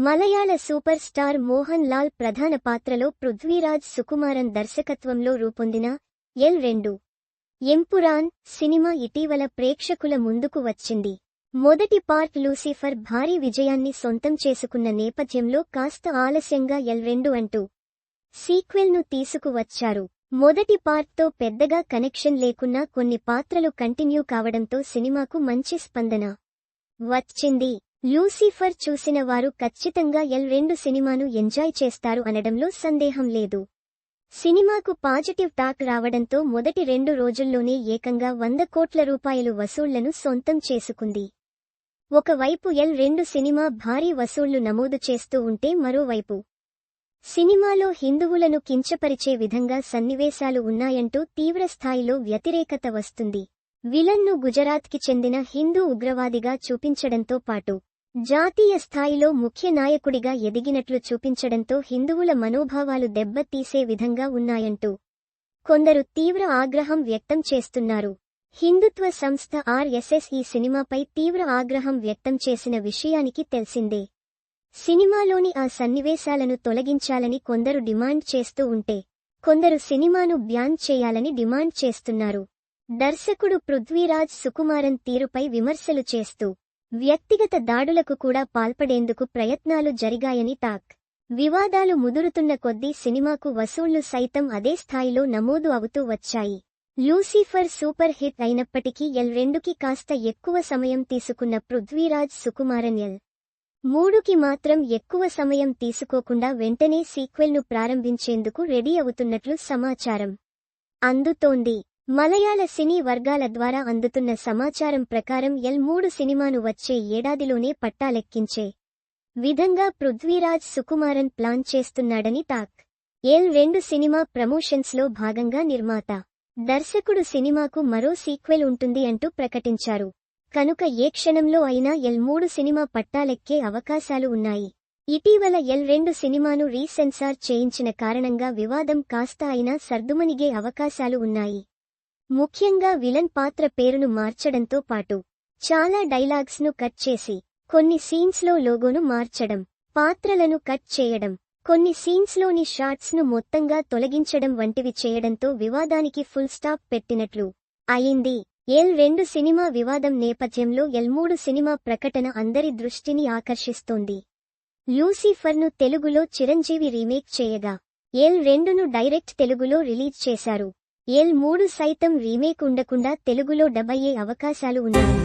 మలయాళ super star Mohan Lal ప్రధాన పాత్రలో పృథ్వీరాజ్ సుకుమారన్ దర్శకత్వంలో రూపొందిన ఎల్2 ఎంపురాన్ సినిమా ఇటీవల ప్రేక్షకుల ముందుకు వచ్చింది. మొదటి పార్ట్ లూసిఫర్ భారీ విజయాన్ని సొంతం చేసుకున్న నేపథ్యంలో కాస్త ఆలస్యంగా ఎల్2 అంటూ సీక్వెల్ను తీసుకువచ్చారు. మొదటి పార్ట్తో పెద్దగా కనెక్షన్ లేకున్నా కొన్ని పాత్రలు కంటిన్యూ కావడంతో సినిమాకు మంచి స్పందన వచ్చింది. లూసిఫర్ చూసిన వారు ఖచ్చితంగా ఎల్2 సినిమాను ఎంజాయ్ చేస్తారు అనడంలో సందేహం లేదు. సినిమాకు పాజిటివ్ టాక్ రావడంతో మొదటి 2 రోజుల్లోనే ఏకంగా 100 కోట్ల రూపాయలు వసూళ్లను సొంతం చేసుకుంది. ఒకవైపు ఎల్2 సినిమా భారీ వసూళ్లు నమోదు చేస్తూ ఉంటే మరోవైపు సినిమాలో హిందువులను కించపరిచే విధంగా సన్నివేశాలు ఉన్నాయంటూ తీవ్రస్థాయిలో వ్యతిరేకత వస్తుంది. విలన్ను గుజరాత్కి చెందిన హిందూ ఉగ్రవాదిగా చూపించడంతో పాటు జాతీయ స్థాయిలో ముఖ్య నాయకుడిగా ఎదిగినట్లు చూపించడంతో హిందువుల మనోభావాలు దెబ్బతీసే విధంగా ఉన్నాయంటూ కొందరు తీవ్ర ఆగ్రహం వ్యక్తం చేస్తున్నారు. హిందుత్వ సంస్థ ఆర్ఎస్ఎస్ ఈ సినిమాపై తీవ్ర ఆగ్రహం వ్యక్తం చేసిన విషయానికి తెలిసిందే. సినిమాలోని ఆ సన్నివేశాలను తొలగించాలని కొందరు డిమాండ్ చేస్తూ ఉంటే కొందరు సినిమాను బ్యాన్ చేయాలని డిమాండ్ చేస్తున్నారు. దర్శకుడు పృథ్వీరాజ్ సుకుమారన్ తీరుపై విమర్శలు చేస్తూ వ్యక్తిగత దాడులకు కూడా పాల్పడేందుకు ప్రయత్నాలు జరిగాయని టాక్. వివాదాలు ముదురుతున్న కొద్దీ సినిమాకు వసూళ్లు సైతం అదే స్థాయిలో నమోదు అవుతూ వచ్చాయి. లూసిఫర్ సూపర్ హిట్ అయినప్పటికీ ఎల్2కి కాస్త ఎక్కువ సమయం తీసుకున్న పృథ్వీరాజ్ సుకుమారన్ ఎల్3కి మాత్రం ఎక్కువ సమయం తీసుకోకుండా వెంటనే సీక్వెల్ను ప్రారంభించేందుకు రెడీ అవుతున్నట్లు సమాచారం అందుతోంది. మలయాళ సినీ వర్గాల ద్వారా అందుతున్న సమాచారం ప్రకారం ఎల్3 సినిమాను వచ్చే ఏడాదిలోనే పట్టాలెక్కించే విధంగా పృథ్వీరాజ్ సుకుమారన్ ప్లాన్ చేస్తున్నాడని టాక్. ఎల్2 సినిమా ప్రమోషన్స్లో భాగంగా నిర్మాత, దర్శకుడు సినిమాకు మరో సీక్వెల్ ఉంటుంది అంటూ ప్రకటించారు. కనుక ఏ క్షణంలో అయినా ఎల్3 సినిమా పట్టాలెక్కే అవకాశాలు ఉన్నాయి. ఇటీవల ఎల్2 సినిమాను రీసెన్సార్ చేయించిన కారణంగా వివాదం కాస్త అయినా సర్దుమణిగే అవకాశాలు ఉన్నాయి. ముఖ్యంగా విలన్ పాత్ర పేరును మార్చడంతో పాటు చాలా డైలాగ్స్ను కట్ చేసి కొన్ని సీన్స్లో లోగోను మార్చడం, పాత్రలను కట్ చేయడం, కొన్ని సీన్స్లోని షాట్స్ను మొత్తంగా తొలగించడం వంటివి చేయడంతో వివాదానికి ఫుల్ స్టాప్ పెట్టినట్లు అయింది. ఎల్2 సినిమా వివాదం నేపథ్యంలో ఎల్3 సినిమా ప్రకటన అందరి దృష్టిని ఆకర్షిస్తోంది. లూసిఫర్ను తెలుగులో చిరంజీవి రీమేక్ చేయగా ఎల్2ను డైరెక్ట్ తెలుగులో రిలీజ్ చేశారు. ఎల్3 సైతం రీమేక్ ఉండకుండా తెలుగులో డబ్ అయ్యే అవకాశాలు ఉన్నాయి.